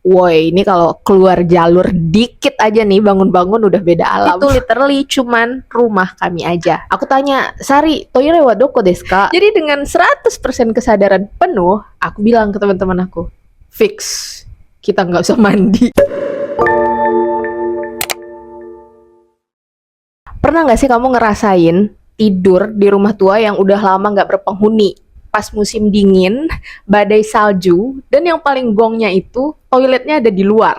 woi ini kalau keluar jalur dikit aja nih bangun-bangun udah beda alam. Itu literally cuman rumah kami aja. Aku tanya, Sari, toire wa doko desu ka? Jadi dengan 100% kesadaran penuh, aku bilang ke teman-teman aku, fix, kita nggak usah mandi. Pernah nggak sih kamu ngerasain tidur di rumah tua yang udah lama nggak berpenghuni? Pas musim dingin, badai salju, dan yang paling gongnya itu toiletnya ada di luar.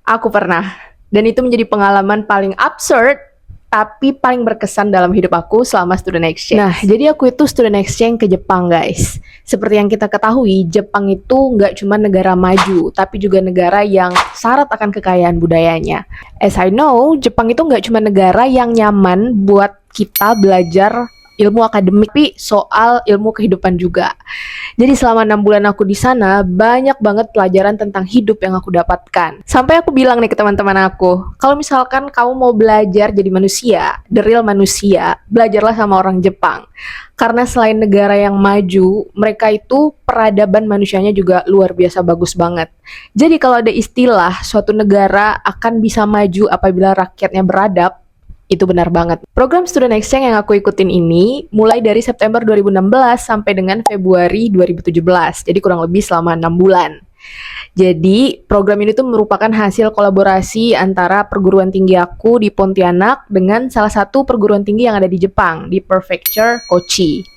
Aku pernah, dan itu menjadi pengalaman paling absurd, tapi paling berkesan dalam hidup aku selama student exchange. Nah, jadi aku itu student exchange ke Jepang, guys. Seperti yang kita ketahui, Jepang itu nggak cuma negara maju, tapi juga negara yang syarat akan kekayaan budayanya. As I know, Jepang itu nggak cuma negara yang nyaman buat kita belajar ilmu akademik, tapi soal ilmu kehidupan juga. Jadi selama 6 bulan aku di sana, banyak banget pelajaran tentang hidup yang aku dapatkan. Sampai aku bilang nih ke teman-teman aku, kalau misalkan kamu mau belajar jadi manusia, the real manusia, belajarlah sama orang Jepang. Karena selain negara yang maju, mereka itu peradaban manusianya juga luar biasa bagus banget. Jadi kalau ada istilah suatu negara akan bisa maju apabila rakyatnya beradab, itu benar banget. Program student exchange yang aku ikutin ini mulai dari September 2016 sampai dengan Februari 2017. Jadi kurang lebih selama 6 bulan. Jadi program ini tuh merupakan hasil kolaborasi antara perguruan tinggi aku di Pontianak dengan salah satu perguruan tinggi yang ada di Jepang, di Prefecture Kochi.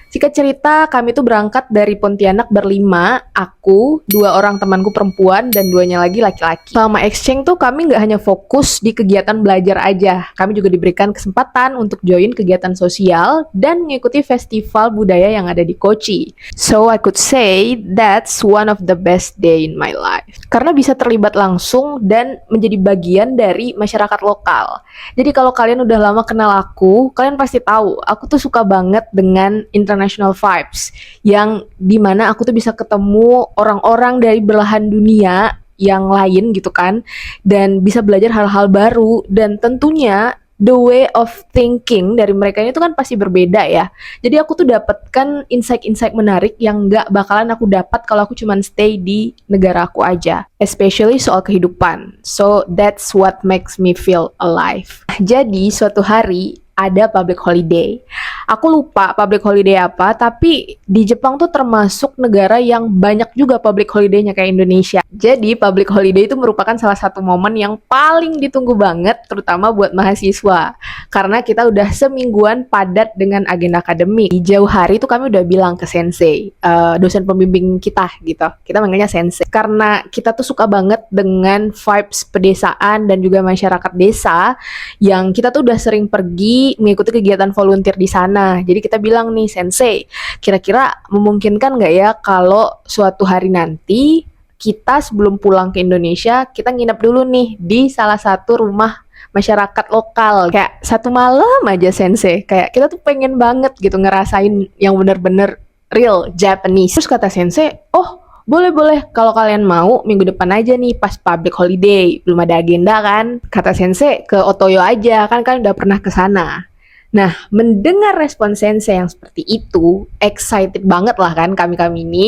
Singkat cerita, kami tuh berangkat dari Pontianak berlima, aku, 2 orang temanku perempuan, dan 2-nya lagi laki-laki. Selama exchange tuh kami nggak hanya fokus di kegiatan belajar aja, kami juga diberikan kesempatan untuk join kegiatan sosial dan mengikuti festival budaya yang ada di Kochi. So I could say that's one of the best day in my life. Karena bisa terlibat langsung dan menjadi bagian dari masyarakat lokal. Jadi kalau kalian udah lama kenal aku, kalian pasti tahu, aku tuh suka banget dengan international vibes, yang dimana aku tuh bisa ketemu orang-orang dari belahan dunia yang lain gitu kan, dan bisa belajar hal-hal baru, dan tentunya the way of thinking dari mereka itu kan pasti berbeda ya. Jadi aku tuh dapatkan insight-insight menarik yang nggak bakalan aku dapat kalau aku cuman stay di negara aku aja, especially soal kehidupan. So that's what makes me feel alive. Jadi suatu hari ada public holiday. Aku lupa public holiday apa, tapi di Jepang tuh termasuk negara yang banyak juga public holiday-nya kayak Indonesia. Jadi public holiday itu merupakan salah satu momen yang paling ditunggu banget, terutama buat mahasiswa. Karena kita udah semingguan padat dengan agenda akademik. Di jauh hari itu kami udah bilang ke sensei, dosen pembimbing kita gitu. Kita manggilnya sensei. Karena kita tuh suka banget dengan vibes pedesaan dan juga masyarakat desa, yang kita tuh udah sering pergi mengikuti kegiatan volunteer di sana. Jadi kita bilang nih, sensei, kira-kira memungkinkan nggak ya kalau suatu hari nanti kita sebelum pulang ke Indonesia, kita nginep dulu nih di salah satu rumah masyarakat lokal, kayak 1 malam aja sensei. Kayak kita tuh pengen banget gitu ngerasain yang bener-bener real Japanese. Terus kata sensei, oh boleh, kalau kalian mau minggu depan aja nih pas public holiday, belum ada agenda kan. Kata sensei, ke Otoyo aja, kan kalian udah pernah ke sana. Nah, mendengar respon sensei yang seperti itu, excited banget lah kan kami-kami ini.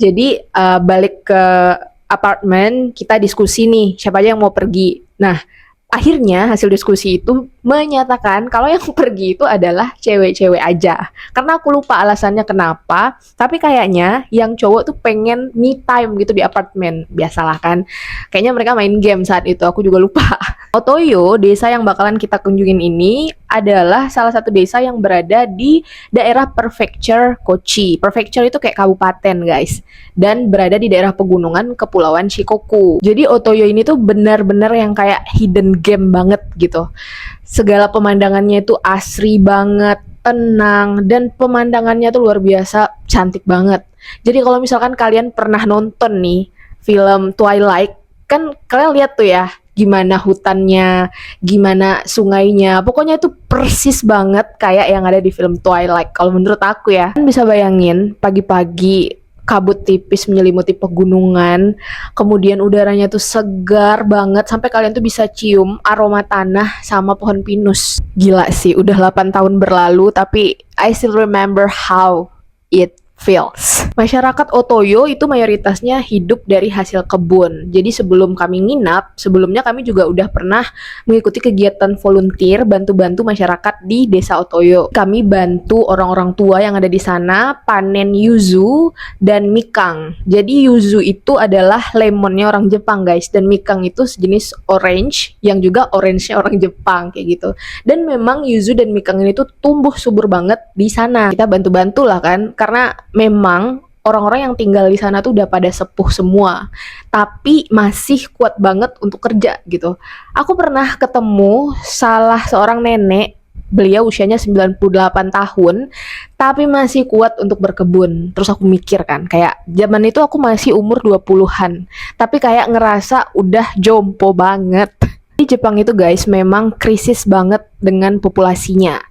Jadi balik ke apartemen, kita diskusi nih, siapa aja yang mau pergi. Nah, akhirnya hasil diskusi itu menyatakan kalau yang pergi itu adalah cewek-cewek aja. Karena aku lupa alasannya kenapa, tapi kayaknya yang cowok tuh pengen me time gitu di apartemen. Biasalah kan, kayaknya mereka main game saat itu, aku juga lupa. Otoyo, desa yang bakalan kita kunjungin ini adalah salah satu desa yang berada di daerah Prefecture Kochi. Prefecture itu kayak kabupaten guys, dan berada di daerah pegunungan Kepulauan Shikoku. Jadi Otoyo ini tuh benar-benar yang kayak hidden game banget gitu. Segala pemandangannya itu asri banget, tenang, dan pemandangannya tuh luar biasa cantik banget. Jadi kalau misalkan kalian pernah nonton nih film Twilight, kan kalian lihat tuh ya gimana hutannya, gimana sungainya, pokoknya itu persis banget kayak yang ada di film Twilight kalau menurut aku ya. Kalian bisa bayangin pagi-pagi kabut tipis menyelimuti pegunungan, kemudian udaranya tuh segar banget sampai kalian tuh bisa cium aroma tanah sama pohon pinus. Gila sih, udah 8 tahun berlalu tapi I still remember how it feels. Masyarakat Otoyo itu mayoritasnya hidup dari hasil kebun. Jadi sebelum kami nginap, sebelumnya kami juga udah pernah mengikuti kegiatan volunteer bantu-bantu masyarakat di desa Otoyo. Kami bantu orang-orang tua yang ada di sana panen yuzu dan mikang. Jadi yuzu itu adalah lemonnya orang Jepang guys, dan mikang itu sejenis orange yang juga orange-nya orang Jepang kayak gitu. Dan memang yuzu dan mikang ini tuh tumbuh subur banget di sana. Kita bantu-bantu lah kan, karena memang orang-orang yang tinggal di sana tuh udah pada sepuh semua, tapi masih kuat banget untuk kerja gitu. Aku pernah ketemu salah seorang nenek, beliau usianya 98 tahun, tapi masih kuat untuk berkebun. Terus aku mikir kan, kayak zaman itu aku masih umur 20-an, tapi kayak ngerasa udah jompo banget. Di Jepang itu guys, memang krisis banget dengan populasinya.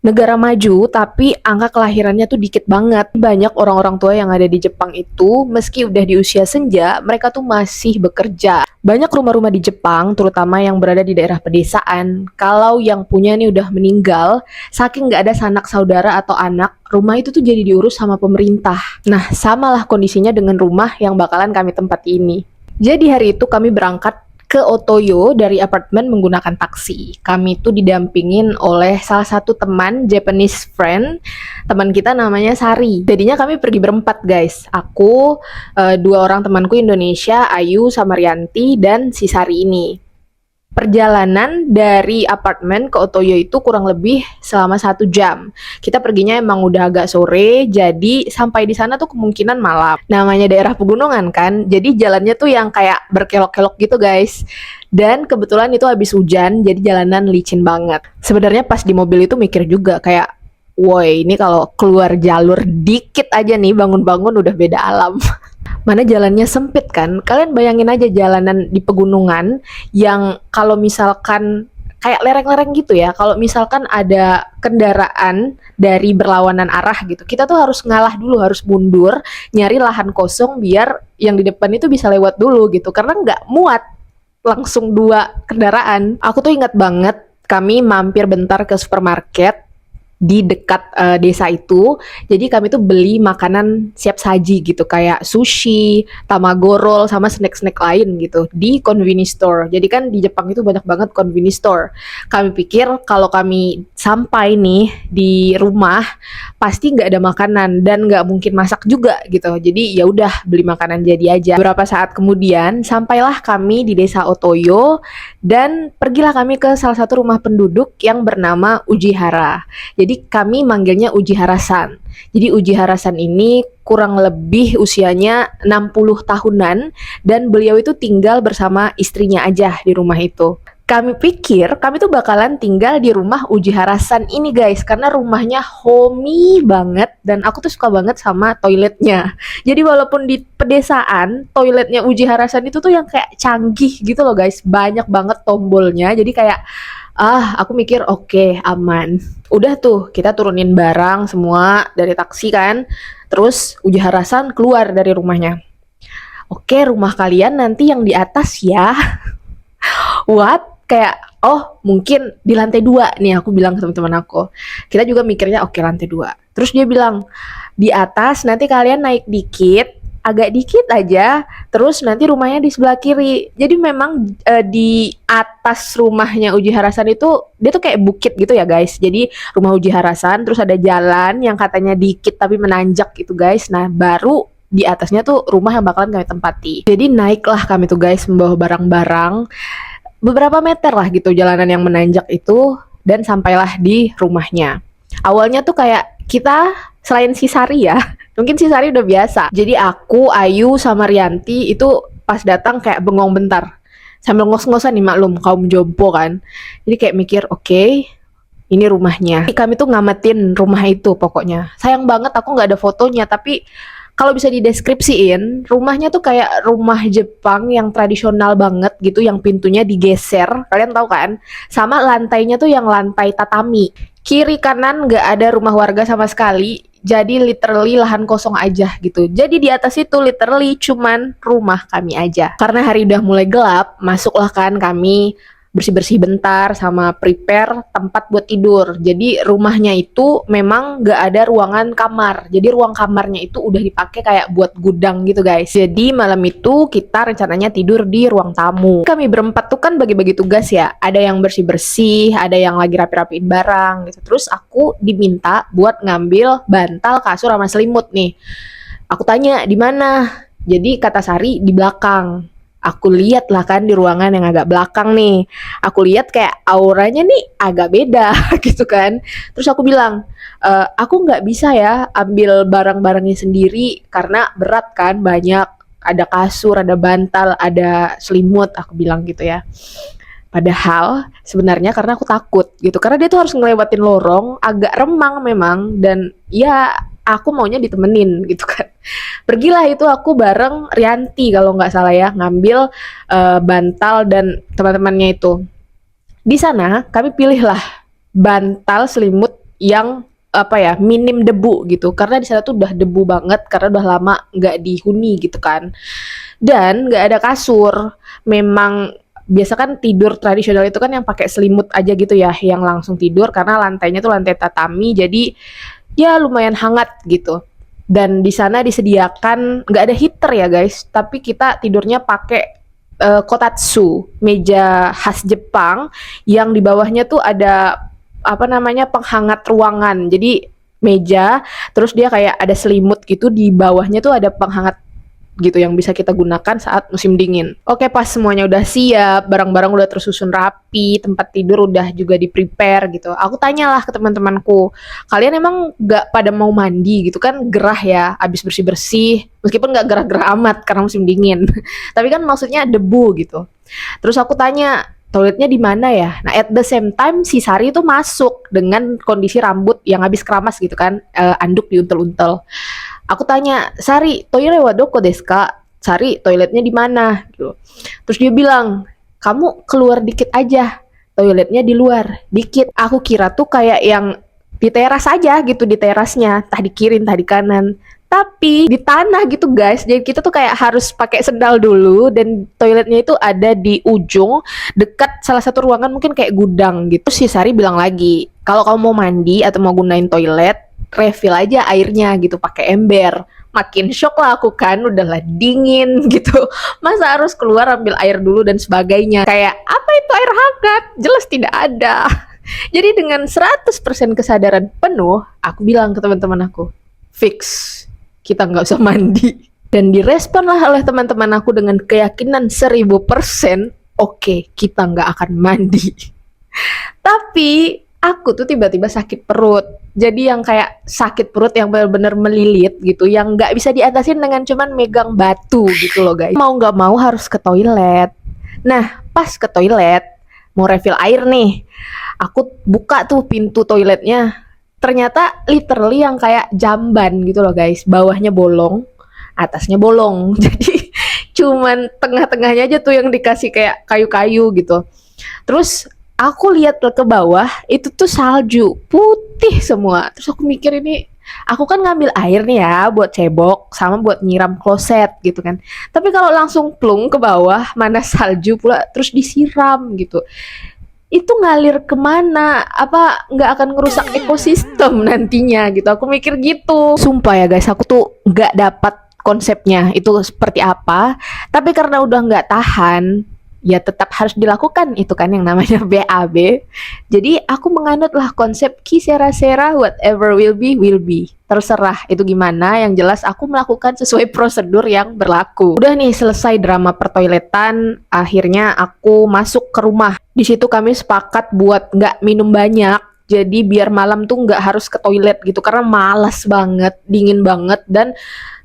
Negara maju tapi angka kelahirannya tuh dikit banget. Banyak orang-orang tua yang ada di Jepang itu meski udah di usia senja, mereka tuh masih bekerja. Banyak rumah-rumah di Jepang, terutama yang berada di daerah pedesaan, kalau yang punya nih udah meninggal, saking nggak ada sanak saudara atau anak, rumah itu tuh jadi diurus sama pemerintah. Nah, samalah kondisinya dengan rumah yang bakalan kami tempati ini. Jadi hari itu kami berangkat ke Otoyo dari apartemen menggunakan taksi. Kami itu didampingin oleh salah satu teman Japanese friend. Teman kita namanya Sari. Jadinya kami pergi berempat guys. Aku, dua orang temanku Indonesia, Ayu sama Rianti, dan si Sari ini. Perjalanan dari apartemen ke Otoyo itu kurang lebih selama 1 jam. Kita perginya emang udah agak sore, jadi sampai di sana tuh kemungkinan malam. Namanya daerah pegunungan kan, jadi jalannya tuh yang kayak berkelok-kelok gitu guys. Dan kebetulan itu habis hujan, jadi jalanan licin banget. Sebenarnya pas di mobil itu mikir juga kayak, woi ini kalau keluar jalur dikit aja nih bangun-bangun udah beda alam. Mana jalannya sempit kan? Kalian bayangin aja jalanan di pegunungan yang kalau misalkan kayak lereng-lereng gitu ya. Kalau misalkan ada kendaraan dari berlawanan arah gitu, kita tuh harus ngalah dulu, harus mundur, nyari lahan kosong biar yang di depan itu bisa lewat dulu gitu. Karena nggak muat langsung 2 kendaraan. Aku tuh ingat banget kami mampir bentar ke supermarket di dekat desa itu. Jadi kami tuh beli makanan siap saji gitu, kayak sushi, tamagoro, sama snack-snack lain gitu di convenience store. Jadi kan di Jepang itu banyak banget convenience store. Kami pikir kalau kami sampai nih di rumah pasti nggak ada makanan dan nggak mungkin masak juga gitu. Jadi ya udah beli makanan jadi aja. Beberapa saat kemudian sampailah kami di desa Otoyo dan pergilah kami ke salah satu rumah penduduk yang bernama Ujihara. Jadi kami manggilnya Ujihara-san. Jadi Ujihara-san ini kurang lebih usianya 60 tahunan dan beliau itu tinggal bersama istrinya aja di rumah itu. Kami pikir kami tuh bakalan tinggal di rumah Ujihara-san ini guys, karena rumahnya homey banget dan aku tuh suka banget sama toiletnya. Jadi walaupun di pedesaan, toiletnya Ujihara-san itu tuh yang kayak canggih gitu loh guys, banyak banget tombolnya. Jadi kayak aku mikir oke, aman. Udah tuh kita turunin barang semua dari taksi kan. Terus Ujihara-san keluar dari rumahnya. Oke, rumah kalian nanti yang di atas ya. What? Kayak mungkin di lantai 2 nih, aku bilang ke teman-teman aku. Kita juga mikirnya oke lantai 2. Terus dia bilang di atas nanti kalian naik dikit, agak dikit aja, terus nanti rumahnya di sebelah kiri. Jadi memang di atas rumahnya Ujihara-san itu dia tuh kayak bukit gitu ya guys. Jadi rumah Ujihara-san terus ada jalan yang katanya dikit tapi menanjak gitu guys. Nah baru di atasnya tuh rumah yang bakalan kami tempati. Jadi naiklah kami tuh guys membawa barang-barang beberapa meter lah gitu jalanan yang menanjak itu dan sampailah di rumahnya. Awalnya tuh kayak kita selain si Sari ya, mungkin si Sari udah biasa. Jadi aku, Ayu, sama Rianti itu pas datang kayak bengong bentar. Sambil ngos-ngosan nih, maklum kaum jompo kan. Jadi kayak mikir, oke, ini rumahnya. Kami tuh ngamatin rumah itu pokoknya. Sayang banget aku nggak ada fotonya, tapi kalau bisa dideskripsiin, rumahnya tuh kayak rumah Jepang yang tradisional banget gitu, yang pintunya digeser, kalian tahu kan? Sama lantainya tuh yang lantai tatami. Kiri kanan nggak ada rumah warga sama sekali, jadi literally lahan kosong aja gitu. Jadi di atas itu literally cuman rumah kami aja. Karena hari udah mulai gelap, masuklah kan kami bersih-bersih bentar sama prepare tempat buat tidur. Jadi rumahnya itu memang nggak ada ruangan kamar. Jadi ruang kamarnya itu udah dipakai kayak buat gudang gitu guys. Jadi malam itu kita rencananya tidur di ruang tamu. Kami berempat tuh kan bagi-bagi tugas ya. Ada yang bersih-bersih, ada yang lagi rapi-rapiin barang gitu. Terus aku diminta buat ngambil bantal, kasur sama selimut nih. Aku tanya di mana? Jadi kata Sari di belakang. Aku lihat lah kan di ruangan yang agak belakang nih. Aku lihat kayak auranya nih agak beda gitu kan. Terus aku bilang, aku nggak bisa ya ambil barang-barangnya sendiri karena berat kan, banyak. Ada kasur, ada bantal, ada selimut, aku bilang gitu ya. Padahal sebenarnya karena aku takut gitu. Karena dia tuh harus ngelewatin lorong, agak remang memang. Dan ya aku maunya ditemenin gitu kan. Pergilah itu aku bareng Rianti kalau nggak salah ya, ngambil bantal dan teman-temannya itu. Di sana kami pilihlah bantal selimut yang apa ya, minim debu gitu, karena di sana tuh udah debu banget karena udah lama nggak dihuni gitu kan. Dan nggak ada kasur. Memang biasa kan tidur tradisional itu kan yang pakai selimut aja gitu ya, yang langsung tidur karena lantainya tuh lantai tatami, jadi ya lumayan hangat gitu. Dan di sana disediakan nggak ada heater ya guys, tapi kita tidurnya pakai kotatsu, meja khas Jepang yang di bawahnya tuh ada apa namanya, penghangat ruangan. Jadi meja, terus dia kayak ada selimut gitu, di bawahnya tuh ada penghangat gitu yang bisa kita gunakan saat musim dingin. Oke, pas semuanya udah siap, barang-barang udah tersusun rapi, tempat tidur udah juga di prepare gitu. Aku tanyalah ke teman-temanku, kalian emang gak pada mau mandi gitu kan, gerah ya, abis bersih-bersih, meskipun gak gerah-gerah amat karena musim dingin. Tapi kan maksudnya debu gitu. Terus aku tanya, toiletnya di mana ya? Nah, at the same time si Sari itu masuk dengan kondisi rambut yang habis keramas gitu kan, anduk diuntel-untel. Aku tanya, Sari, toilet wa doko desu ka? Sari, toiletnya di mana? Gitu. Terus dia bilang, kamu keluar dikit aja, toiletnya di luar, dikit. Aku kira tuh kayak yang di teras aja gitu, di terasnya, tah di kiri, tah di kanan. Tapi di tanah gitu guys, jadi kita tuh kayak harus pakai sendal dulu, dan toiletnya itu ada di ujung, dekat salah satu ruangan mungkin kayak gudang gitu. Si Sari bilang lagi, kalau kamu mau mandi atau mau gunain toilet, refill aja airnya gitu pakai ember. Makin shock lah aku kan, udahlah dingin gitu, masa harus keluar ambil air dulu dan sebagainya. Kayak apa itu air hangat? Jelas tidak ada. Jadi dengan 100% kesadaran penuh, aku bilang ke teman-teman aku, fix, kita nggak usah mandi. Dan diresponlah oleh teman-teman aku dengan keyakinan 1000%, oke, kita nggak akan mandi. Tapi aku tuh tiba-tiba sakit perut. Jadi yang kayak sakit perut yang benar-benar melilit gitu, yang nggak bisa diatasin dengan cuman megang batu gitu loh guys. Mau nggak mau harus ke toilet. Nah, pas ke toilet, mau refill air nih. Aku buka tuh pintu toiletnya. Ternyata literally yang kayak jamban gitu loh guys. Bawahnya bolong, atasnya bolong. Jadi cuman tengah-tengahnya aja tuh yang dikasih kayak kayu-kayu gitu. Terus aku lihat ke bawah, itu tuh salju putih semua. Terus aku mikir, ini aku kan ngambil air nih ya buat cebok sama buat nyiram kloset gitu kan. Tapi kalau langsung plung ke bawah, mana salju pula terus disiram gitu, itu ngalir kemana? Apa nggak akan ngerusak ekosistem nantinya gitu? Aku mikir gitu. Sumpah ya guys, aku tuh nggak dapat konsepnya itu seperti apa. Tapi karena udah nggak tahan, ya tetap harus dilakukan itu kan yang namanya BAB. Jadi aku menganutlah konsep ki sera sera, whatever will be, terserah itu gimana, yang jelas aku melakukan sesuai prosedur yang berlaku. Udah nih selesai drama pertoiletan, akhirnya aku masuk ke rumah. Di situ kami sepakat buat nggak minum banyak, jadi biar malam tuh nggak harus ke toilet gitu, karena malas banget, dingin banget, dan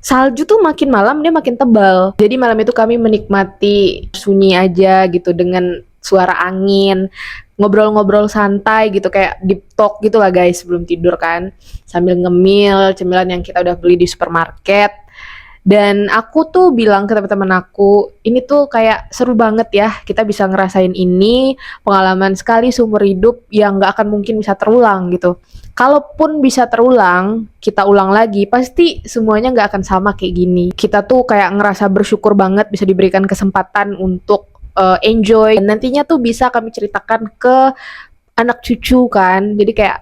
salju tuh makin malam dia makin tebal. Jadi malam itu kami menikmati sunyi aja gitu, dengan suara angin, ngobrol-ngobrol santai gitu, kayak deep talk gitu lah guys sebelum tidur kan, sambil ngemil cemilan yang kita udah beli di supermarket. Dan aku tuh bilang ke teman-teman aku, ini tuh kayak seru banget ya, kita bisa ngerasain ini, pengalaman sekali seumur hidup yang gak akan mungkin bisa terulang gitu. Kalaupun bisa terulang, kita ulang lagi, pasti semuanya gak akan sama kayak gini. Kita tuh kayak ngerasa bersyukur banget bisa diberikan kesempatan untuk enjoy. Dan nantinya tuh bisa kami ceritakan ke anak cucu kan. Jadi kayak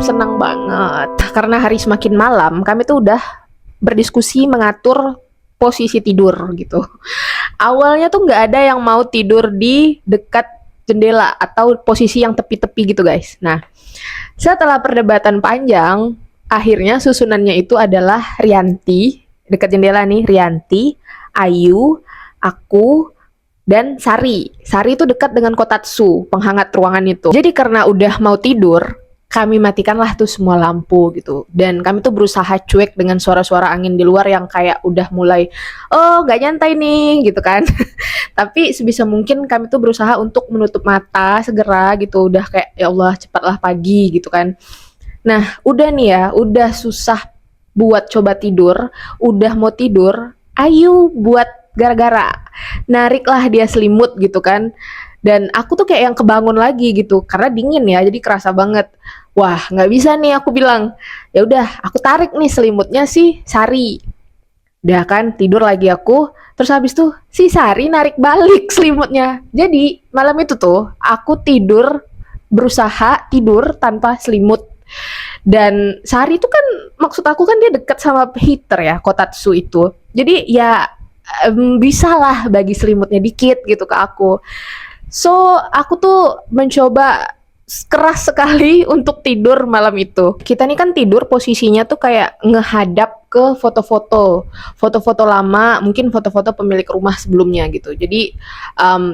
senang banget. Karena hari semakin malam, kami tuh udah berdiskusi mengatur posisi tidur gitu. Awalnya tuh nggak ada yang mau tidur di dekat jendela atau posisi yang tepi-tepi gitu guys. Nah, setelah perdebatan panjang, akhirnya susunannya itu adalah Rianti, dekat jendela nih, Rianti, Ayu, aku, dan Sari. Sari itu dekat dengan Kotatsu, penghangat ruangan itu. Jadi karena udah mau tidur, kami matikanlah tuh semua lampu gitu. Dan kami tuh berusaha cuek dengan suara-suara angin di luar yang kayak udah mulai, oh gak nyantai nih gitu kan. Tapi sebisa mungkin kami tuh berusaha untuk menutup mata segera gitu. Udah kayak ya Allah cepatlah pagi gitu kan. Nah udah nih ya, udah susah buat coba tidur, udah mau tidur, ayo buat gara-gara nariklah dia selimut gitu kan. Dan aku tuh kayak yang kebangun lagi gitu karena dingin ya, jadi kerasa banget. Wah nggak bisa nih, aku bilang ya udah aku tarik nih selimutnya si Sari. Udah kan tidur lagi aku, terus habis tuh si Sari narik balik selimutnya. Jadi malam itu tuh aku tidur, berusaha tidur tanpa selimut. Dan Sari itu kan, maksud aku kan dia dekat sama heater ya, Kotatsu itu. Jadi ya bisa lah bagi selimutnya dikit gitu ke aku. So aku tuh mencoba keras sekali untuk tidur malam itu. Kita nih kan tidur posisinya tuh kayak ngehadap ke foto-foto lama, mungkin foto-foto pemilik rumah sebelumnya gitu. Jadi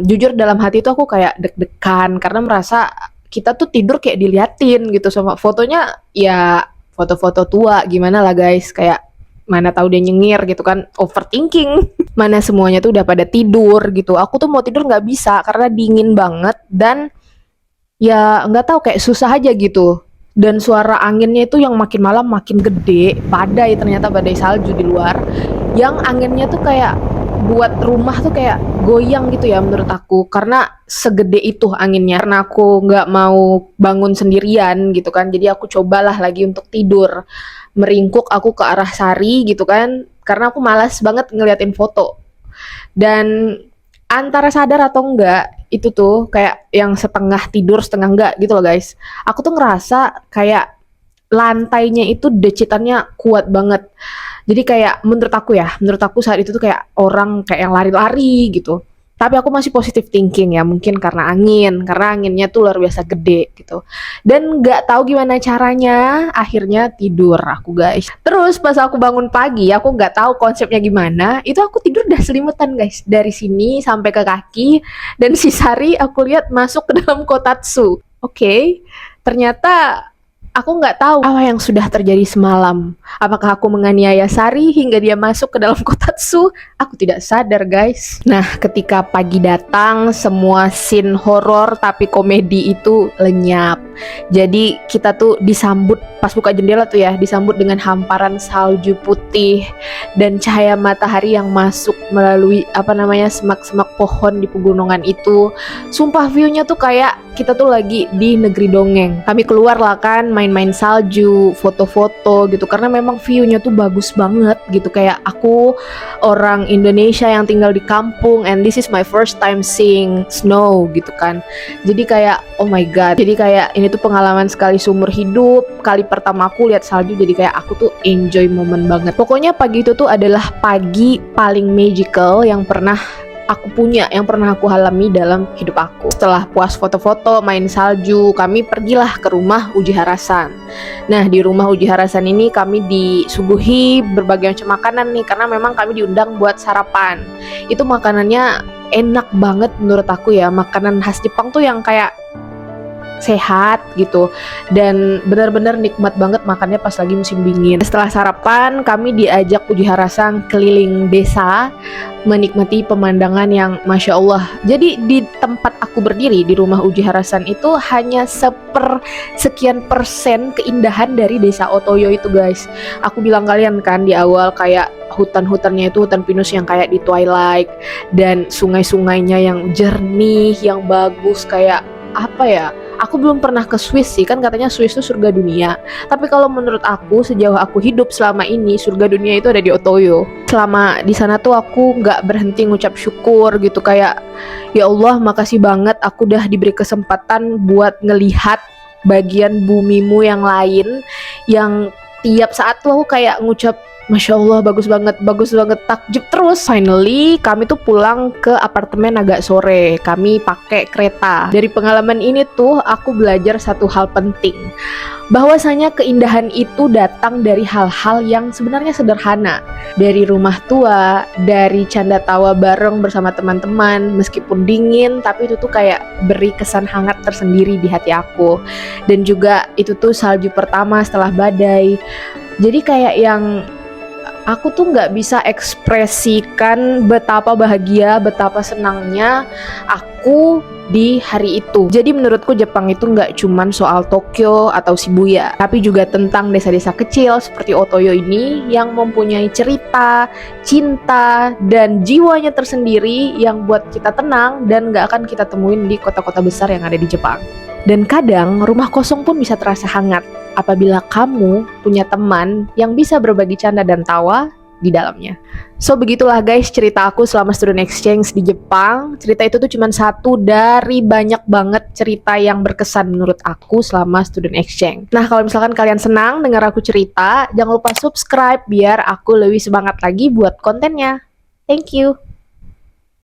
jujur dalam hati tuh aku kayak deg-degan karena merasa kita tuh tidur kayak diliatin gitu sama fotonya, ya foto-foto tua gimana lah guys, kayak mana tahu dia nyengir gitu kan, overthinking. Mana semuanya tuh udah pada tidur gitu, aku tuh mau tidur nggak bisa karena dingin banget dan ya nggak tahu kayak susah aja gitu. Dan suara anginnya itu yang makin malam makin gede, badai, ternyata badai salju di luar, yang anginnya tuh kayak buat rumah tuh kayak goyang gitu ya menurut aku, karena segede itu anginnya. Karena aku nggak mau bangun sendirian gitu kan, jadi aku cobalah lagi untuk tidur, meringkuk aku ke arah Sari gitu kan, karena aku malas banget ngeliatin foto. Dan antara sadar atau enggak, itu tuh kayak yang setengah tidur setengah enggak gitu loh guys, aku tuh ngerasa kayak lantainya itu decitannya kuat banget. Jadi kayak menurut aku saat itu tuh kayak orang kayak yang lari-lari gitu. Tapi aku masih positive thinking ya, mungkin karena anginnya tuh luar biasa gede gitu. Dan nggak tahu gimana caranya, akhirnya tidur aku guys. Terus pas aku bangun pagi, aku nggak tahu konsepnya gimana, itu aku tidur udah selimutan guys, dari sini sampai ke kaki. Dan si Sari aku lihat masuk ke dalam Kotatsu. Oke, ternyata aku nggak tahu apa yang sudah terjadi semalam. Apakah aku menganiaya Sari hingga dia masuk ke dalam Kotatsu? Aku tidak sadar guys. Nah ketika pagi datang, semua scene horor tapi komedi itu lenyap. Jadi kita tuh disambut pas buka jendela tuh ya, disambut dengan hamparan salju putih dan cahaya matahari yang masuk melalui semak-semak pohon di pegunungan itu. Sumpah view-nya tuh kayak kita tuh lagi di negeri dongeng. Kami keluar lah kan, main-main salju, foto-foto gitu, karena memang view-nya tuh bagus banget gitu. Kayak aku orang Indonesia yang tinggal di kampung, and this is my first time seeing snow gitu kan. Jadi kayak oh my god, jadi kayak ini tuh pengalaman sekali seumur hidup. Kali pertama aku lihat salju, jadi kayak aku tuh enjoy momen banget. Pokoknya pagi itu tuh adalah pagi paling magical yang pernah aku punya, yang pernah aku alami dalam hidup aku. Setelah puas foto-foto, main salju, kami pergilah ke rumah Uji Harasan. Nah di rumah Uji Harasan ini kami disuguhi berbagai macam makanan nih, karena memang kami diundang buat sarapan. Itu makanannya enak banget menurut aku ya, makanan khas Jepang tuh yang kayak sehat gitu, dan benar-benar nikmat banget makannya pas lagi musim dingin. Setelah sarapan, kami diajak Uji Harasan keliling desa, menikmati pemandangan yang Masya Allah. Jadi di tempat aku berdiri di rumah Uji Harasan itu hanya sekian persen keindahan dari desa Otoyo itu guys. Aku bilang kalian kan di awal, kayak hutan-hutannya itu hutan pinus yang kayak di Twilight, dan sungai-sungainya yang jernih, yang bagus, kayak apa ya, Aku belum pernah ke Swiss sih, kan katanya Swiss itu surga dunia. Tapi kalau menurut aku, sejauh aku hidup selama ini, surga dunia itu ada di Otoyo. Selama di sana tuh aku nggak berhenti ngucap syukur gitu, kayak ya Allah makasih banget aku udah diberi kesempatan buat ngelihat bagian bumimu yang lain, yang tiap saat tuh aku kayak ngucap Masya Allah, bagus banget, takjub terus. Finally, kami tuh pulang ke apartemen agak sore. Kami pakai kereta. Dari pengalaman ini tuh, aku belajar satu hal penting. Bahwasanya keindahan itu datang dari hal-hal yang sebenarnya sederhana. Dari rumah tua, dari canda tawa bareng bersama teman-teman. Meskipun dingin, tapi itu tuh kayak beri kesan hangat tersendiri di hati aku. Dan juga itu tuh salju pertama setelah badai. Jadi kayak yang aku tuh nggak bisa ekspresikan betapa bahagia, betapa senangnya aku di hari itu. Jadi menurutku Jepang itu nggak cuman soal Tokyo atau Shibuya, tapi juga tentang desa-desa kecil seperti Otoyo ini yang mempunyai cerita, cinta, dan jiwanya tersendiri yang buat kita tenang dan nggak akan kita temuin di kota-kota besar yang ada di Jepang. Dan kadang rumah kosong pun bisa terasa hangat apabila kamu punya teman yang bisa berbagi canda dan tawa di dalamnya. So begitulah guys cerita aku selama student exchange di Jepang. Cerita itu tuh cuma satu dari banyak banget cerita yang berkesan menurut aku selama student exchange. Nah kalau misalkan kalian senang dengar aku cerita, jangan lupa subscribe biar aku lebih semangat lagi buat kontennya. Thank you.